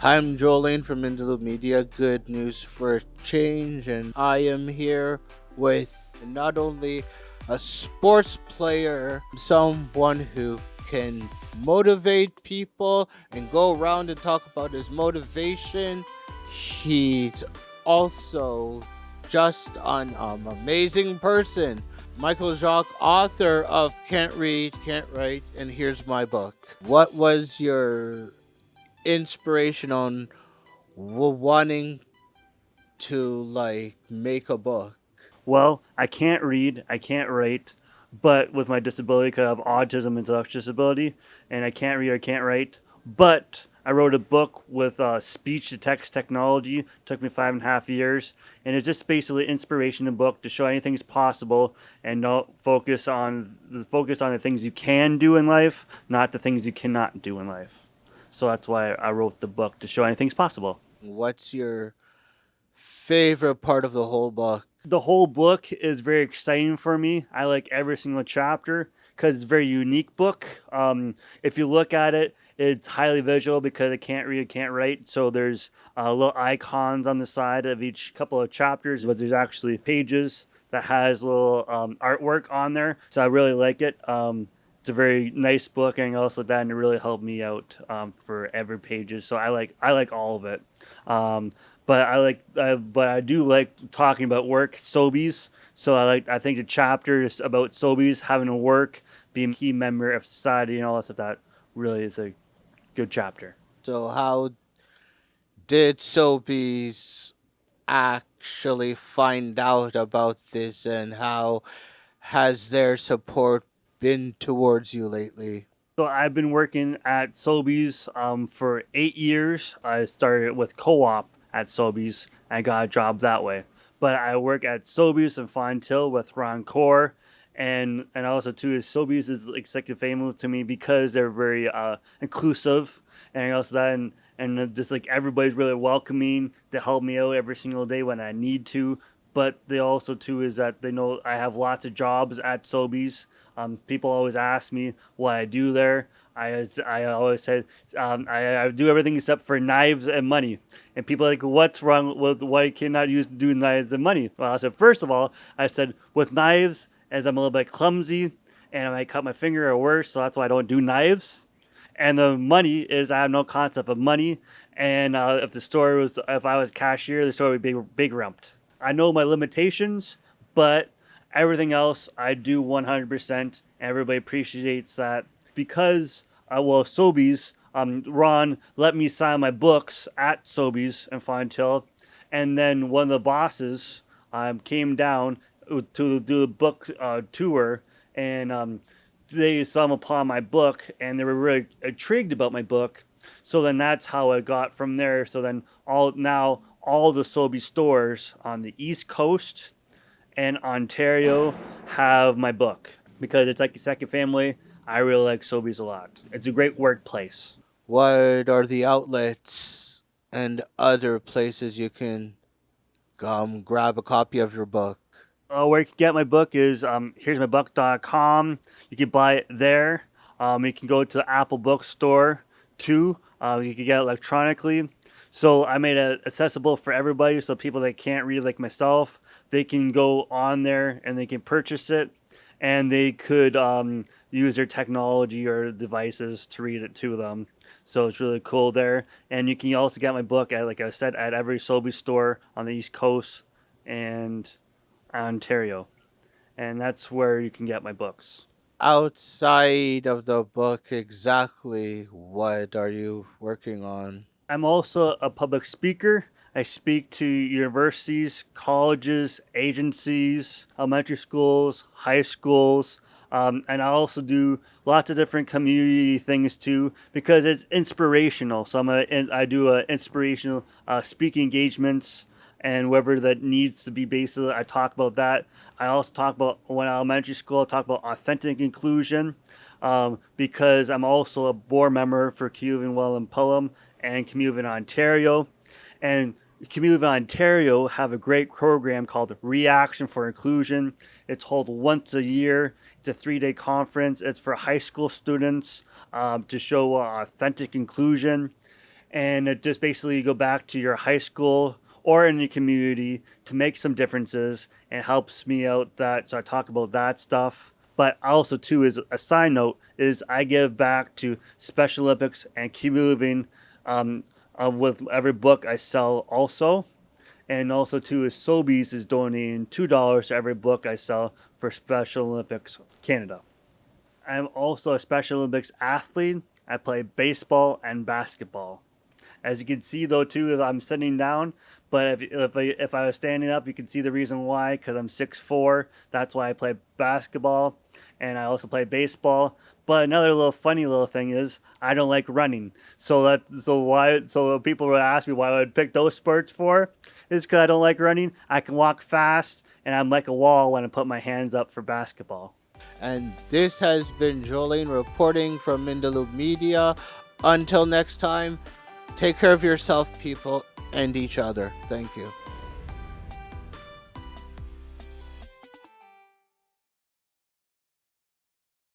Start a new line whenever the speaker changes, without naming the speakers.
Hi, I'm Jolene from Interlude Media. Good news for a change, and I am here with not only a sports player, someone who can motivate people and go around and talk about his motivation. He's also just an amazing person. Michael Jacques, author of Can't Read, Can't Write, and Here's My Book. What was your inspiration on wanting to make a book?
Well, I can't read, I can't write, but with my disability, because I have autism, intellectual disability, and I can't read, I can't write. But I wrote a book with speech to text technology. It took me 5.5 years, and it's just basically an inspiration book to show anything's possible and not focus on the things you can do in life, not the things you cannot do in life. So that's why I wrote the book to show anything's possible.
What's your favorite part of the whole book?
The whole book is very exciting for me. I like every single chapter because it's a very unique book. If you look at it, it's highly visual because I can't read, I can't write. So there's little icons on the side of each couple of chapters, but there's actually pages that has little artwork on there. So I really like it. It's a very nice book, and also that and it really helped me out for every pages. So I like all of it. Um, but I do like talking about work, Sobeys. So I think the chapters about Sobeys having to work, being a key member of society, and all that stuff. That really is a good chapter.
So, how did Sobeys actually find out about this, and how has their support been towards you lately?
So I've been working at Sobeys for 8 years. I started with co-op at Sobeys. I got a job that way. But I work at Sobeys in Fontill with Ron Core. And also too is Sobeys is like second family to me because they're very inclusive, and also that and just like everybody's really welcoming to help me out every single day when I need to. But they also too is that they know I have lots of jobs at Sobeys. People always ask me what I do there. I always said I do everything except for knives and money. And people are like, what's wrong with why cannot use do knives and money? Well, I said first of all, I said with knives, as I'm a little bit clumsy and I might cut my finger or worse, so that's why I don't do knives. And the money is I have no concept of money. And if I was cashier, the store would be big rumped. I know my limitations, but everything else I do 100%. Everybody appreciates that because Sobeys, Ron let me sign my books at Sobeys and Fontill, and then one of the bosses came down to do the book tour, and they stumbled upon my book, and they were really intrigued about my book. So then that's how I got from there. So then all the Sobeys stores on the East Coast and Ontario have my book because it's like a second family. I really like Sobeys a lot. It's a great workplace.
What are the outlets and other places you can grab a copy of your book?
Where you can get my book is here'smybook.com. You can buy it there. You can go to the Apple Bookstore too. You can get it electronically. So I made it accessible for everybody. So people that can't read like myself, they can go on there and they can purchase it, and they could use their technology or devices to read it to them. So it's really cool there. And you can also get my book at, like I said, at every Sobeys store on the East Coast and Ontario, and that's where you can get my books.
Outside of the book, exactly what are you working on?
I'm also a public speaker. I speak to universities, colleges, agencies, elementary schools, high schools, and I also do lots of different community things too because it's inspirational. So I do inspirational speaking engagements, and wherever that needs to be basically, I talk about that. I also talk about when elementary school, I talk about authentic inclusion because I'm also a board member for Cuban Well and Pelham and Community Ontario. And Community Ontario have a great program called Reaction for Inclusion. It's held once a year. It's a 3-day conference. It's for high school students to show authentic inclusion. and it just basically go back to your high school or in your community to make some differences, and helps me out that, so I talk about that stuff. But also too, is a side note, is I give back to Special Olympics and Keep Moving, with every book I sell also. And also too is Sobeys is donating $2 to every book I sell for Special Olympics Canada. I'm also a Special Olympics athlete. I play baseball and basketball. As you can see though too, I'm sitting down, but if I was standing up, you can see the reason why, because I'm 6'4". That's why I play basketball, and I also play baseball. But another little funny little thing is I don't like running. So people would ask me why I would pick those sports for, is because I don't like running. I can walk fast, and I'm like a wall when I put my hands up for basketball.
And this has been Jolene reporting from Mindaloop Media. Until next time, take care of yourself, people, and each other. Thank you.